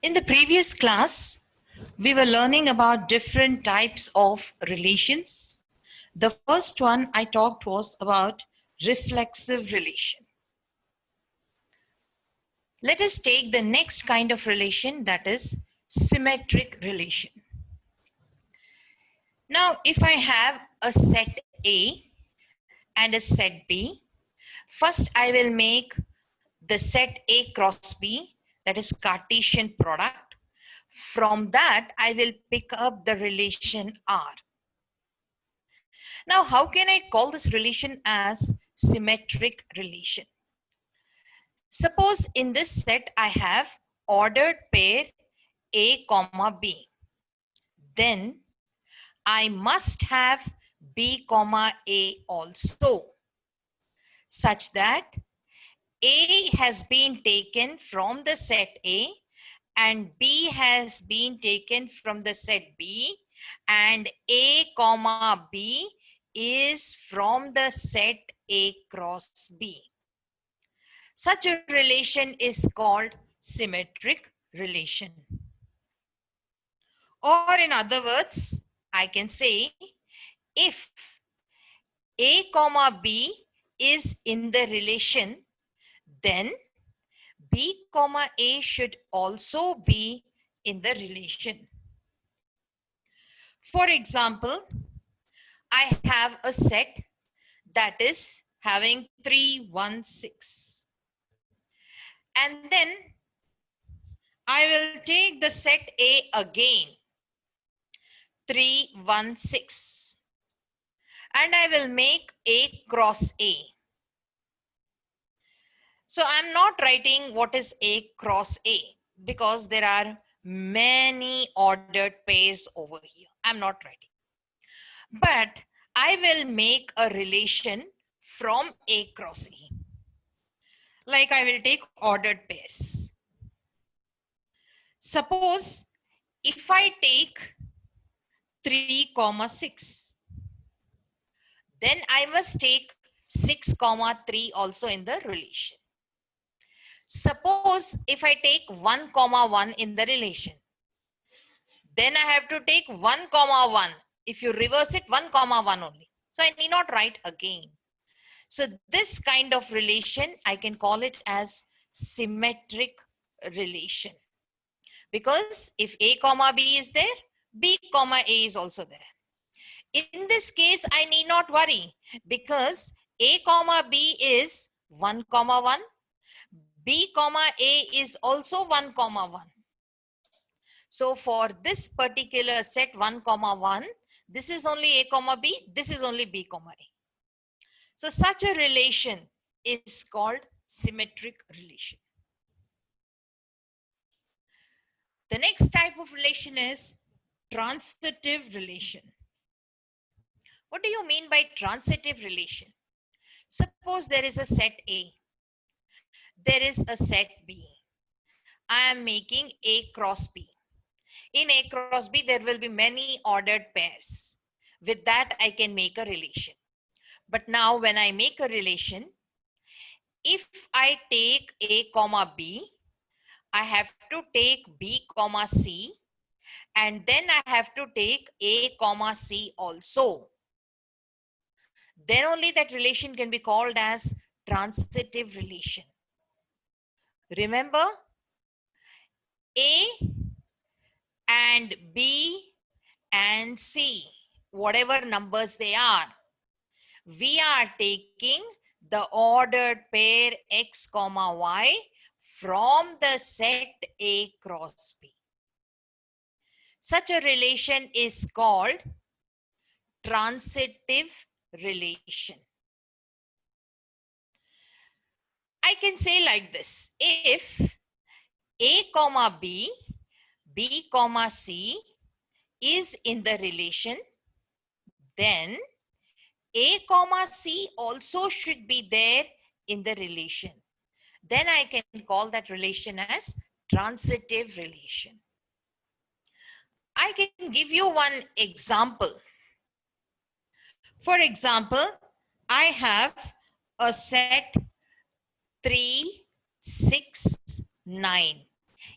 In the previous class, we were learning about different types of relations. The first one I talked was about reflexive relation. Let us take the next kind of relation, that is symmetric relation. Now, if I have a set A and a set B, first I will make the set A cross B, that is Cartesian product. From that, I will pick up the relation R. Now, how can I call this relation as symmetric relation? Suppose in this set, I have ordered pair A comma B. Then I must have B comma A also, such that A has been taken from the set A and B has been taken from the set B, and A comma B is from the set A cross B. Such a relation is called symmetric relation. Or in other words, I can say if A comma B is in the relation, then B comma A should also be in the relation. For example, I have a set that is having 3, 1, 6. And then I will take the set A again, 3, 1, 6. And I will make A cross A. So I'm not writing what is A cross A because there are many ordered pairs over here. I'm not writing. But I will make a relation from A cross A. Like I will take ordered pairs. Suppose if I take 3 comma 6, then I must take 6 comma 3 also in the relation. Suppose if I take 1 comma 1 in the relation, then I have to take 1 comma 1. If you reverse it, 1 comma 1 only. So I need not write again. So this kind of relation, I can call it as symmetric relation. Because if A comma B is there, B comma A is also there. In this case, I need not worry because A comma B is 1 comma 1. B comma A is also 1 comma 1. So for this particular set 1 comma 1, this is only A comma B, this is only B comma A. So such a relation is called symmetric relation. The next type of relation is transitive relation. What do you mean by transitive relation? Suppose there is a set A. There is a set B. I am making A cross B. In A cross B, there will be many ordered pairs. With that, I can make a relation. But now when I make a relation, if I take A comma B, I have to take B comma C, and then I have to take A comma C also. Then only that relation can be called as transitive relation. Remember, A and B and C, whatever numbers they are, we are taking the ordered pair X comma Y from the set A cross B. Such a relation is called transitive relation. I can say like this: if A comma B, B comma C is in the relation, then A comma C also should be there in the relation. Then I can call that relation as transitive relation. I can give you one example. For example, I have a set 3, 6, 9.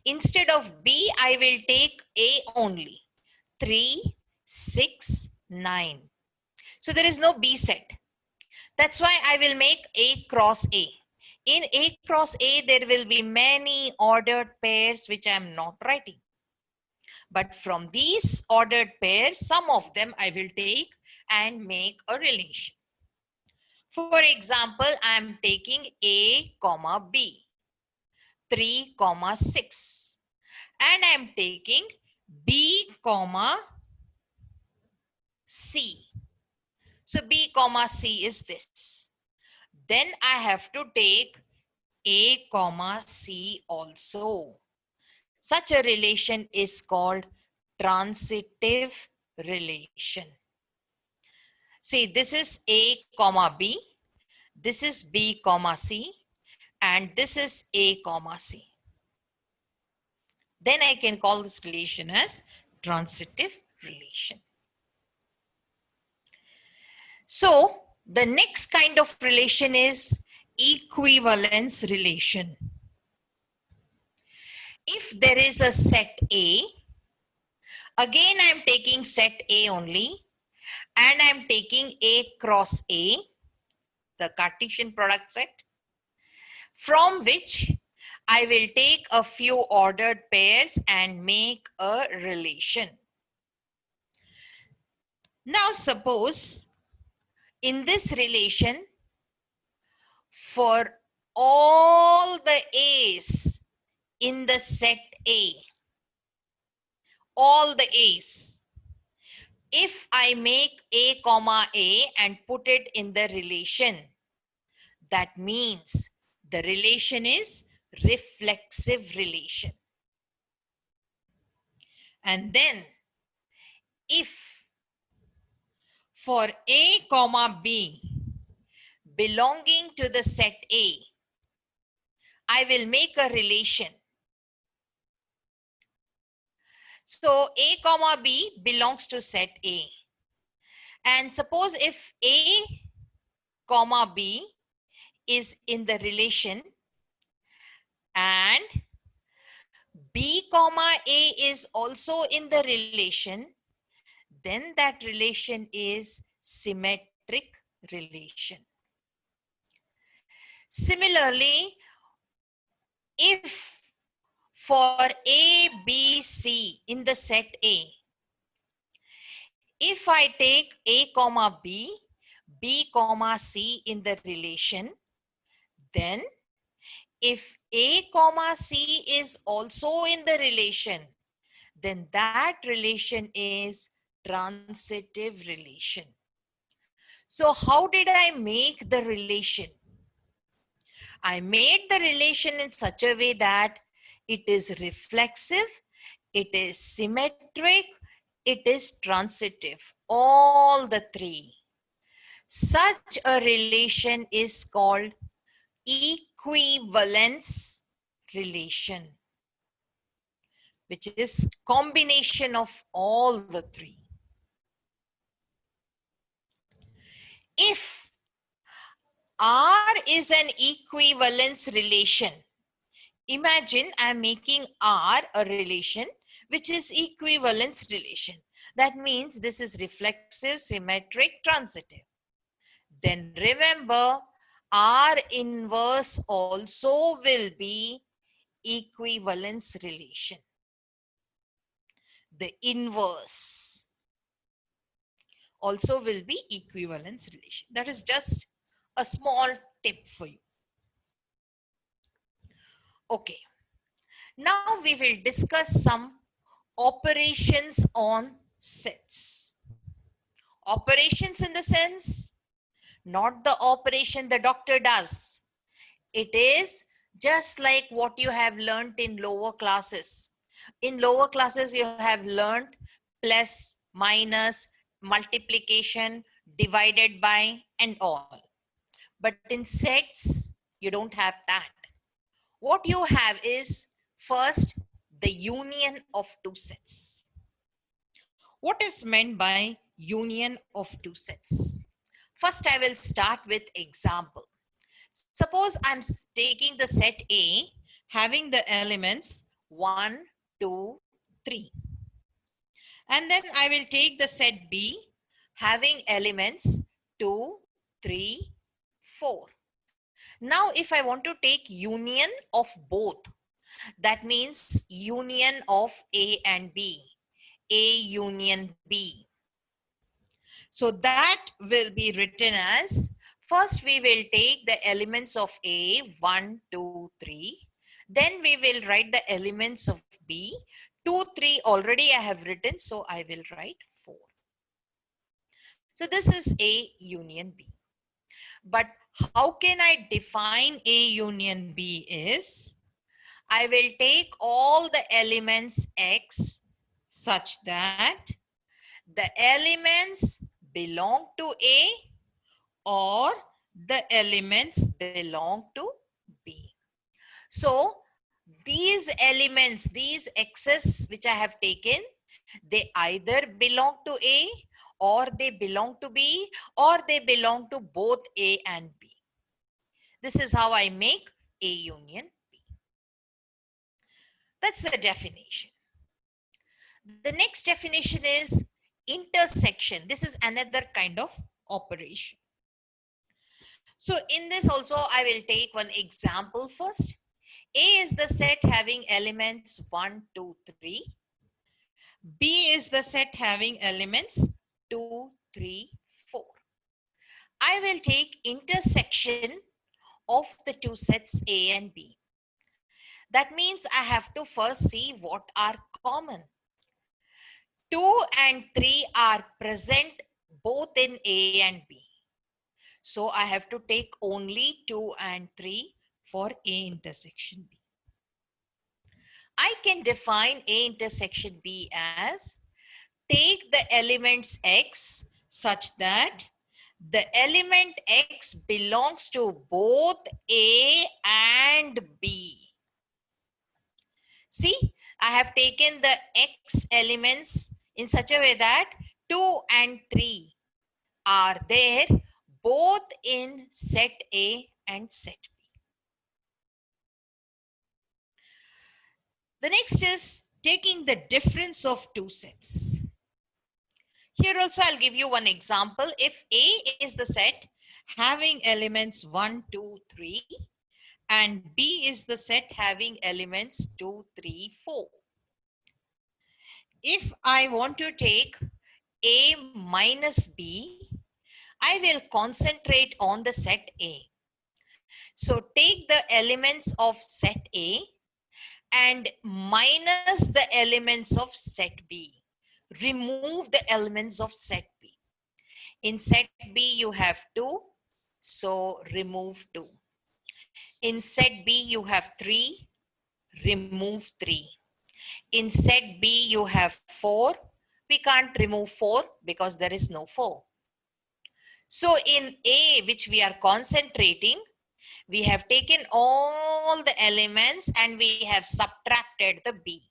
Instead of B, I will take A only. 3, 6, 9. So there is no B set. That's why I will make A cross A. In A cross A, there will be many ordered pairs which I am not writing. But from these ordered pairs, some of them I will take and make a relation. For example, I am taking A comma B, 3 comma 6. And I am taking B comma C. So B comma C is this. Then I have to take A comma C also. Such a relation is called transitive relation. See, this is A comma B, this is B comma C, and this is A comma C. Then I can call this relation as transitive relation. So the next kind of relation is equivalence relation. If there is a set A, again I am taking set A only, and I am taking A cross A, the Cartesian product set, from which I will take a few ordered pairs and make a relation. Now suppose in this relation, for all the A's in the set A, all the A's, if I make A comma A and put it in the relation, that means the relation is reflexive relation. And then if for A comma B belonging to the set A, I will make a relation. So A comma B belongs to set A. And suppose if A comma B is in the relation and B comma A is also in the relation, then that relation is symmetric relation. Similarly, if for A, B, C in the set A, if I take A comma B, B comma C in the relation, then if A comma C is also in the relation, then that relation is transitive relation. So how did I make the relation? I made the relation in such a way that it is reflexive, it is symmetric, it is transitive, all the three. Such a relation is called equivalence relation, which is combination of all the three. If R is an equivalence relation, imagine I'm making R a relation which is equivalence relation. That means this is reflexive, symmetric, transitive. Then remember, R inverse also will be equivalence relation. The inverse also will be equivalence relation. That is just a small tip for you. Okay. Now we will discuss some operations on sets. Operations in the sense, not the operation the doctor does. It is just like what you have learnt in lower classes. In lower classes, you have learnt plus, minus, multiplication, divided by, and all. But in sets, you don't have that. What you have is first the union of two sets. What is meant by union of two sets? First, I will start with example. Suppose I'm taking the set A having the elements 1, 2, 3. And then I will take the set B having elements 2, 3, 4. Now, if I want to take union of both, that means union of A and B, A union B. So that will be written as, first we will take the elements of A, 1, 2, 3. Then we will write the elements of B. 2, 3 already I have written, so I will write 4. So this is A union B. But how can I define A union B is, I will take all the elements X such that the elements belong to A or the elements belong to B. So these elements, these X's which I have taken, they either belong to A or they belong to B or they belong to both A and B. This is how I make A union B. That's the definition. The next definition is intersection. This is another kind of operation. So in this also I will take one example first. A is the set having elements 1, 2, 3. B is the set having elements 2, 3, 4. I will take intersection of the two sets A and B. That means I have to first see what are common. 2 and 3 are present both in A and B. So I have to take only 2 and 3 for A intersection B. I can define A intersection B as, take the elements X such that the element X belongs to both A and B. See, I have taken the X elements in such a way that 2 and 3 are there both in set A and set B. The next is taking the difference of two sets. Here also I'll give you one example. If A is the set having elements 1, 2, 3 and B is the set having elements 2, 3, 4. If I want to take A minus B, I will concentrate on the set A. So take the elements of set A and minus the elements of set B. Remove the elements of set B. In set B you have 2, so remove 2. In set B you have 3, remove 3. In set B you have 4, we can't remove 4 because there is no 4. So in A, which we are concentrating, we have taken all the elements and we have subtracted the B.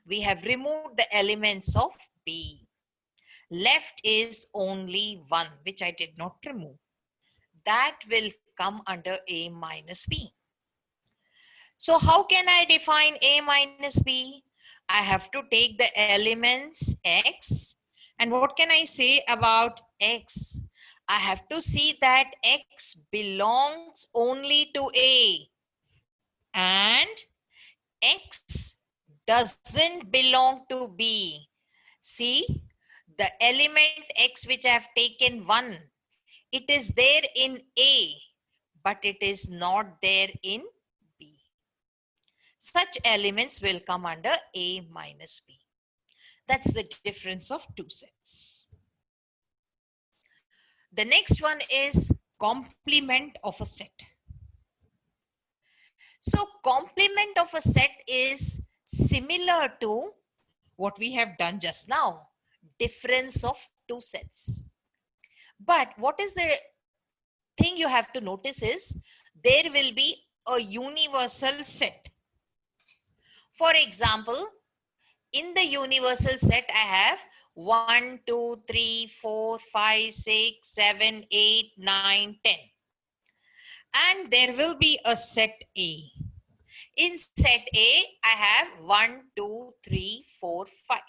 We have removed the elements of B. Left is only 1, which I did not remove. That will come under A minus B. So how can I define A minus B? I have to take the elements X. And what can I say about X? I have to see that X belongs only to A. And X doesn't belong to B. See, the element X which I have taken 1, it is there in A, but it is not there in B. Such elements will come under A minus B. That's the difference of two sets. The next one is complement of a set. So complement of a set is similar to what we have done just now, difference of two sets. But what is the thing you have to notice is, there will be a universal set. For example, in the universal set, I have 1, 2, 3, 4, 5, 6, 7, 8, 9, 10. And there will be a set A. In set A, I have 1, 2, 3, 4, 5.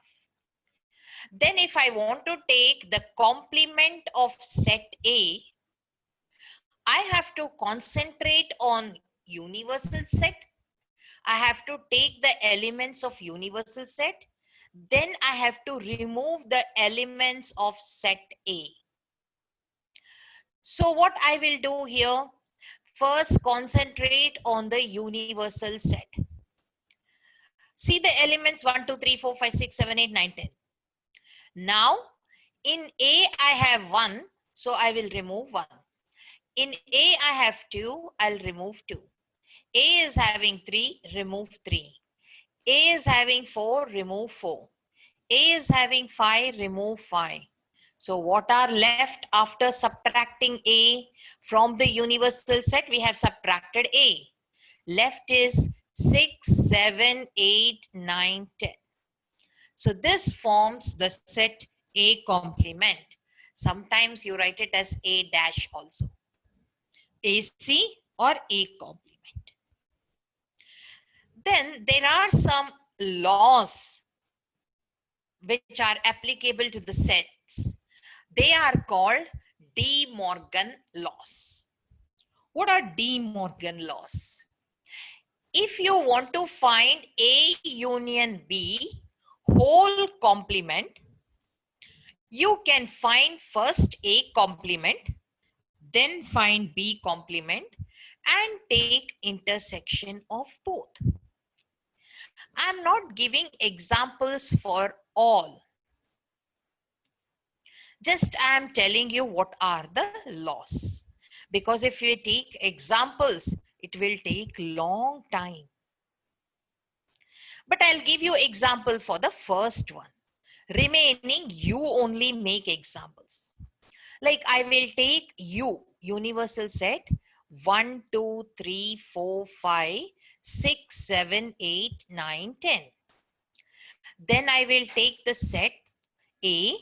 Then if I want to take the complement of set A, I have to concentrate on universal set. I have to take the elements of universal set. Then I have to remove the elements of set A. So what I will do here, first concentrate on the universal set. See the elements 1, 2, 3, 4, 5, 6, 7, 8, 9, 10. Now in A I have 1, so I will remove 1. In A I have 2, I'll remove 2. A is having 3, remove 3. A is having 4, remove 4. A is having 5, remove 5. So what are left after subtracting A from the universal set? We have subtracted A. Left is 6, 7, 8, 9, 10. So this forms the set A complement. Sometimes you write it as A dash also. AC or A complement. Then there are some laws which are applicable to the sets. They are called De Morgan laws. What are De Morgan laws? If you want to find A union B whole complement, you can find first A complement, then find B complement and take intersection of both. I'm not giving examples for all. Just I am telling you what are the laws. Because if you take examples, it will take long time. But I'll give you example for the first one. Remaining, you only make examples. Like I will take U, universal set, 1, 2, 3, 4, 5, 6, 7, 8, 9, 10. Then I will take the set A,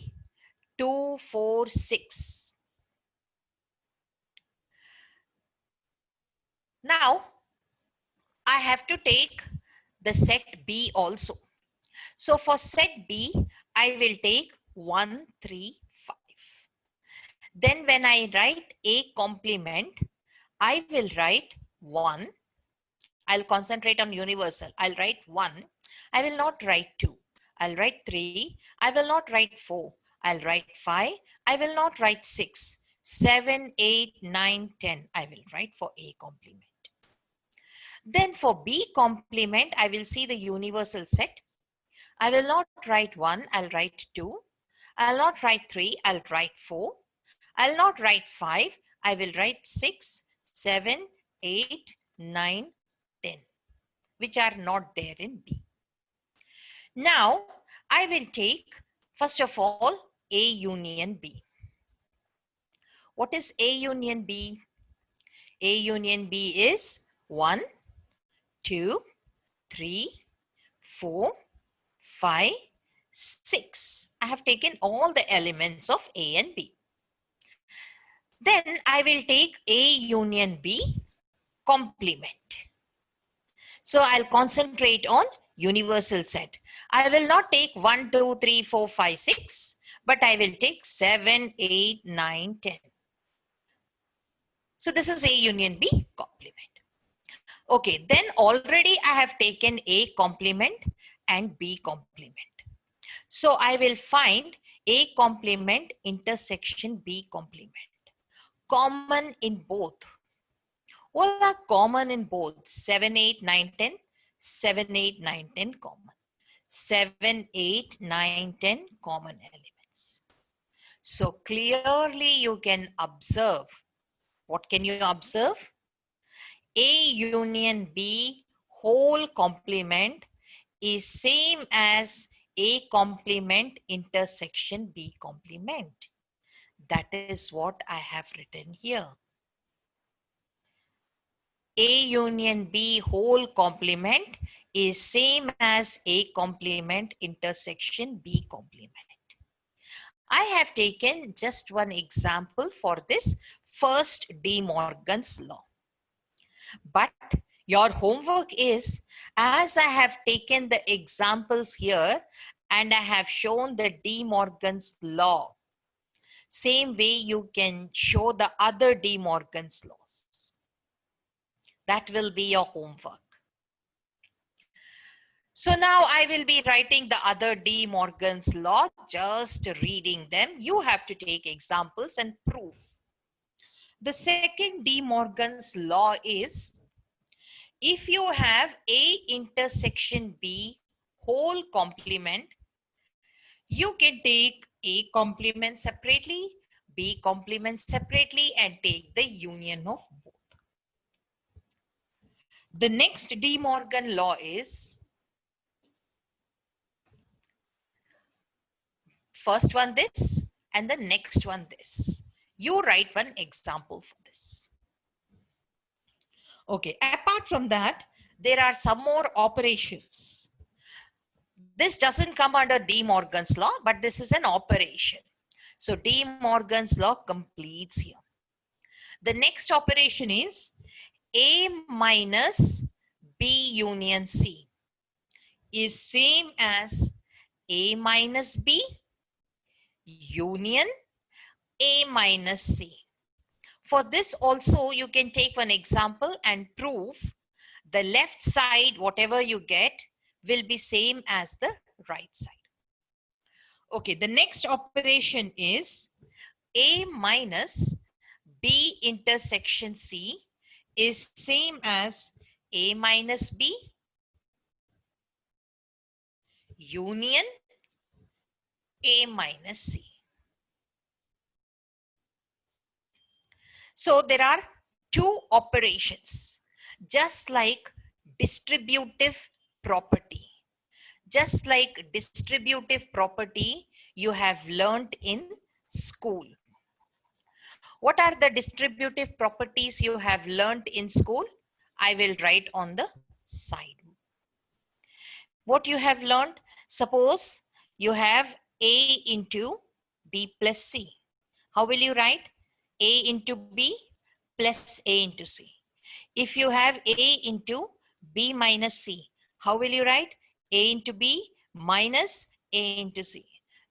2, 4, 6. Now, I have to take the set B also. So for set B, I will take 1, 3, 5. Then when I write A complement, I will write 1. I'll concentrate on universal. I'll write 1. I will not write 2. I'll write 3. I will not write 4. I'll write 5. I will not write 6. 7, 8, 9, 10. I will write for A complement. Then for B complement, I will see the universal set. I will not write 1. I'll write 2. I'll not write 3. I'll write 4. I'll not write 5. I will write 6, 7, 8, 9, 10, which are not there in B. Now, I will take, first of all, A union B. What is A union B? A union B is 1, 2, 3, 4, 5, 6. I have taken all the elements of A and B. Then I will take A union B complement. So I'll concentrate on universal set. I will not take 1, 2, 3, 4, 5, 6, but I will take 7, 8, 9, 10. So this is A union B complement. Okay, then already I have taken A complement and B complement. So I will find A complement intersection B complement. Common in both. What are common in both? 7, 8, 9, 10. 7, 8, 9, 10 common. 7, 8, 9, 10 common elements. So clearly you can observe. What can you observe? A union B whole complement is same as A complement intersection B complement. That is what I have written here. A union B whole complement is same as A complement intersection B complement. I have taken just one example for this first De Morgan's law. But Your homework is, as I have taken the examples here and I have shown the De Morgan's law, same way you can show the other De Morgan's laws. That will be your homework. So now I will be writing the other De Morgan's law, just reading them. You have to take examples and prove. The second De Morgan's law is, if you have A intersection B whole complement, you can take A complement separately, B complement separately, and take the union of both. The next De Morgan law is, first one this and the next one this. You write one example for this. Okay, apart from that, there are some more operations. This doesn't come under De Morgan's law, but this is an operation. So De Morgan's law completes here. The next operation is A minus B union C is same as A minus B union A minus C. For this also, you can take one example and prove the left side, whatever you get, will be same as the right side. Okay, the next operation is A minus B intersection C is same as A minus B union A minus C. So there are two operations, just like distributive property. Just like distributive property you have learned in school. What are the distributive properties you have learned in school? I will write on the side. What you have learned, suppose you have A into B plus C. How will you write? A into B plus A into C. If you have A into B minus C, how will you write? A into B minus A into C.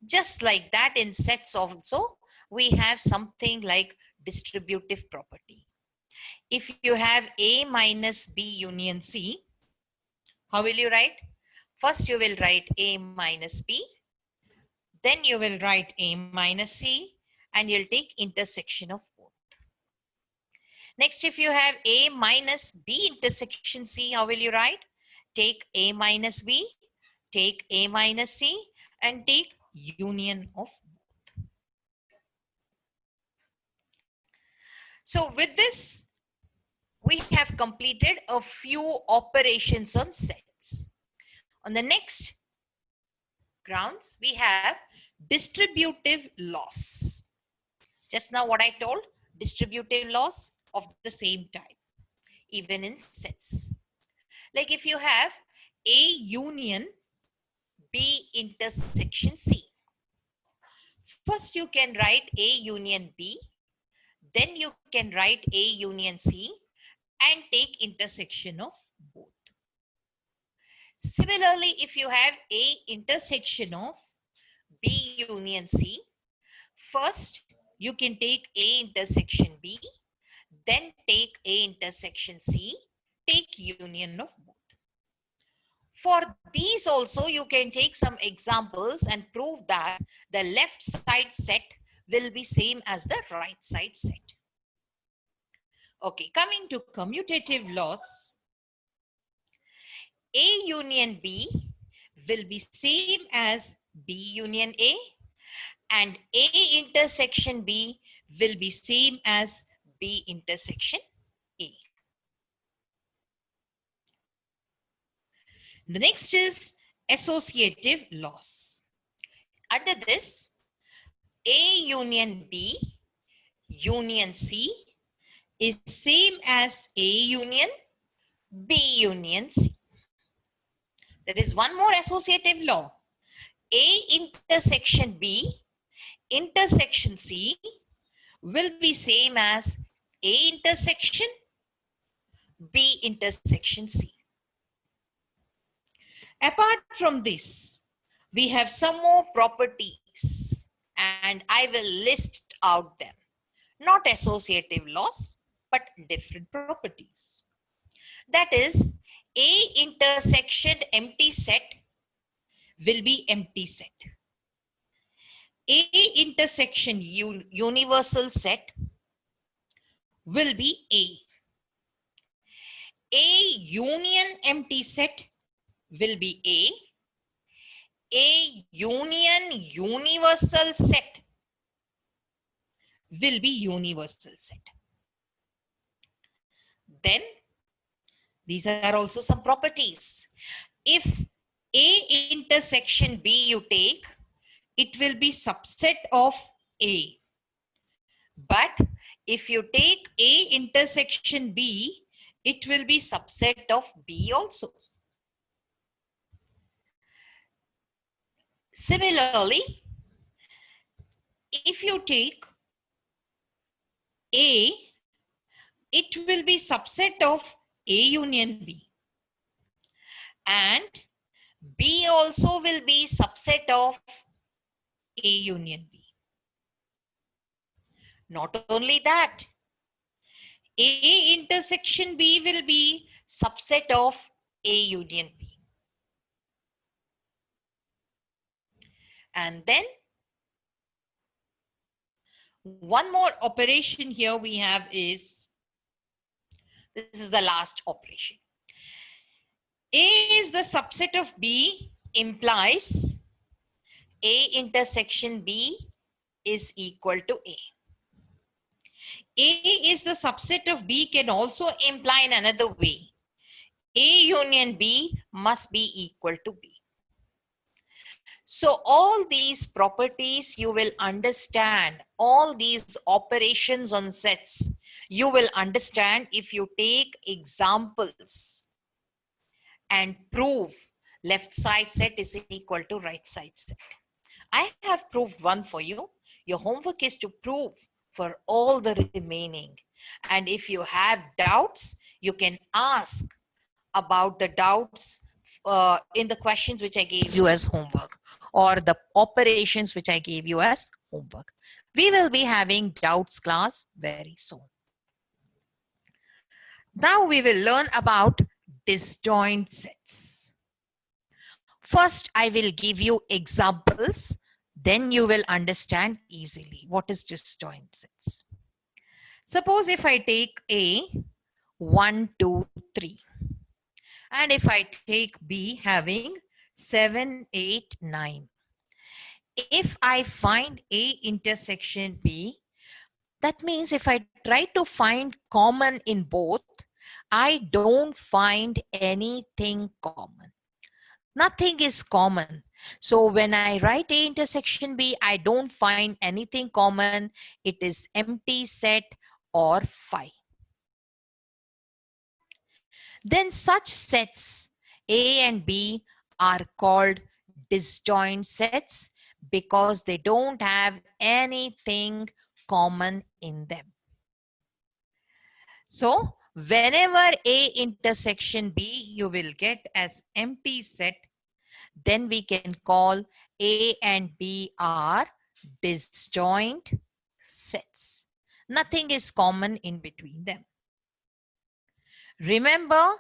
Just like that, in sets also, we have something like distributive property. If you have A minus B union C, how will you write? First you will write A minus B, then you will write A minus C, and you'll take intersection of both. Next, if you have A minus B intersection C, how will you write? Take A minus B, take A minus C, and take union of both. So with this, we have completed a few operations on sets. On the next grounds, we have distributive laws. Just now what I told, distributive laws of the same type, even in sets. Like if you have A union B intersection C. First you can write A union B, then you can write A union C and take intersection of both. Similarly, if you have A intersection of B union C, first you can take A intersection B, then take A intersection C, take union of both. For these also, you can take some examples and prove that the left side set will be same as the right side set. Okay, coming to commutative laws, A union B will be same as B union A, and A intersection B will be same as B intersection A. The next is associative laws. Under this, A union B union C is same as A union B union C. There is one more associative law. A intersection B intersection C will be same as A intersection B intersection C. Apart from this, we have some more properties and I will list out them. Not associative laws, but different properties. That is, A intersection empty set will be empty set. A intersection universal set will be A. A union empty set will be A. A union universal set will be universal set. Then these are also some properties. If A intersection B you take, it will be subset of A. But if you take A intersection B, it will be subset of B also. Similarly, if you take A, it will be subset of A union B. And B also will be subset of A union B. Not only that, A intersection B will be subset of A union B. And then one more operation here we have is, this is the last operation. A is the subset of B implies A intersection B is equal to A. A is the subset of B can also imply in another way. A union B must be equal to B. So all these properties you will understand, all these operations on sets, you will understand if you take examples and prove left side set is equal to right side set. I have proved one for you. Your homework is to prove for all the remaining. And if you have doubts, you can ask about the doubts in the questions which I gave you as homework, or the operations which I gave you as homework. We will be having doubts class very soon. Now we will learn about disjoint sets. First, I will give you examples, then you will understand easily what is disjoint sets. Suppose if I take A, 1, 2, 3. And if I take B having 7, 8, 9. If I find A intersection B, that means if I try to find common in both, I don't find anything common. Nothing is common. So when I write A intersection B, I don't find anything common. It is empty set or phi. Then such sets A and B are called disjoint sets because they don't have anything common in them. So whenever A intersection B you will get as empty set, then we can call A and B are disjoint sets. Nothing is common in between them. Remember,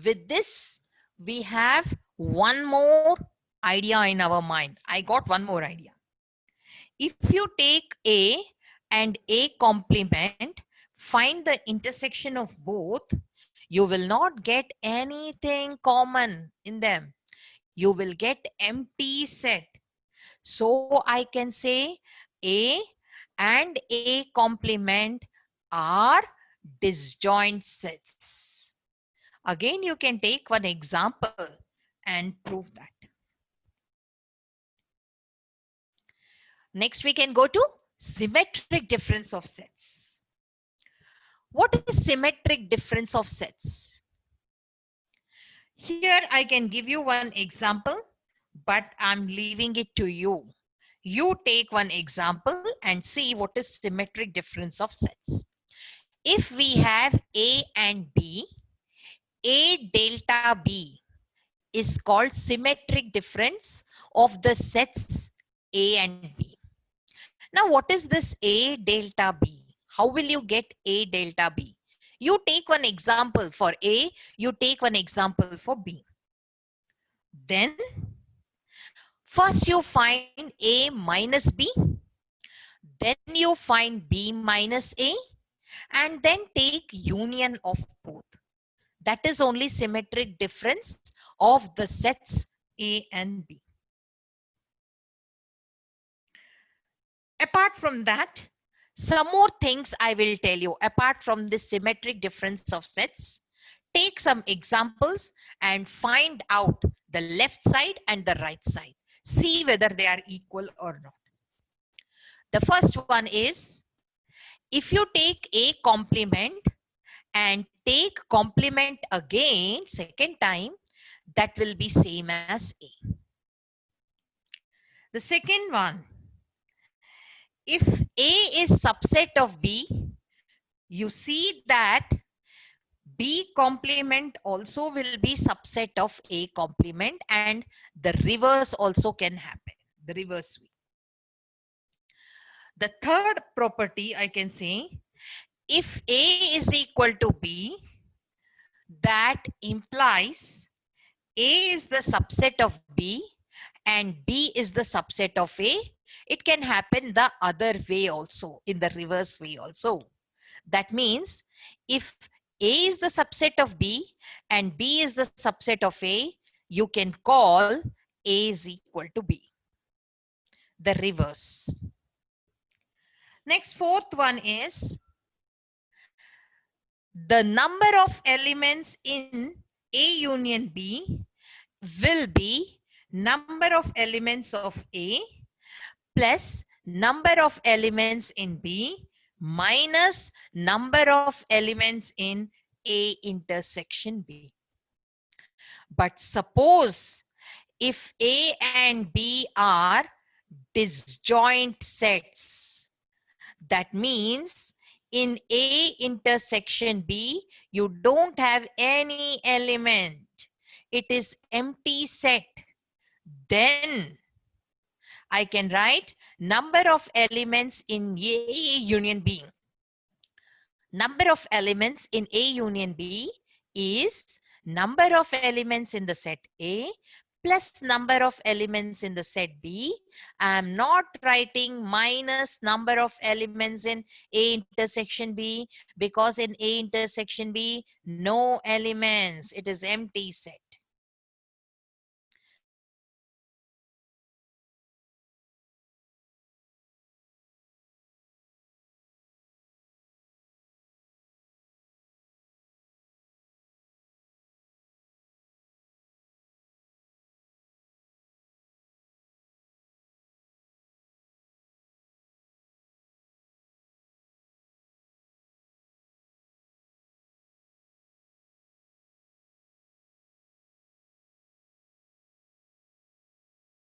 with this, we have one more idea in our mind. I got one more idea. If you take A and A complement, find the intersection of both, you will not get anything common in them. You will get empty set. So I can say A and A complement are disjoint sets. Again, you can take one example and prove that. Next, we can go to symmetric difference of sets. What is symmetric difference of sets? Here I can give you one example, but I'm leaving it to you. You take one example and see what is symmetric difference of sets. If we have A and B, A delta B is called symmetric difference of the sets A and B. Now, what is this A delta B? How will you get A delta B? You take one example for A, you take one example for B. Then, first you find A minus B, then you find B minus A, and then take union of both. That is only symmetric difference of the sets A and B. Apart from that, some more things I will tell you. Apart from this symmetric difference of sets, take some examples and find out the left side and the right side. See whether they are equal or not. The first one is, if you take A complement and take complement again second time, that will be same as A. The second one, if A is subset of B, you see that B complement also will be subset of A complement, and the reverse also can happen, the reverse way. The third property I can say, if A is equal to B, that implies A is the subset of B and B is the subset of A. It can happen the other way also, in the reverse way also. That means if A is the subset of B and B is the subset of A, you can call A is equal to B. The reverse. Next, fourth one is, the number of elements in A union B will be number of elements of A plus number of elements in B minus number of elements in A intersection B. But suppose if A and B are disjoint sets, that means in A intersection B, you don't have any element. It is empty set. Then I can write number of elements in A union B. Number of elements in A union B is number of elements in the set A plus number of elements in the set B. I am not writing minus number of elements in A intersection B, because in A intersection B, no elements. It is empty set.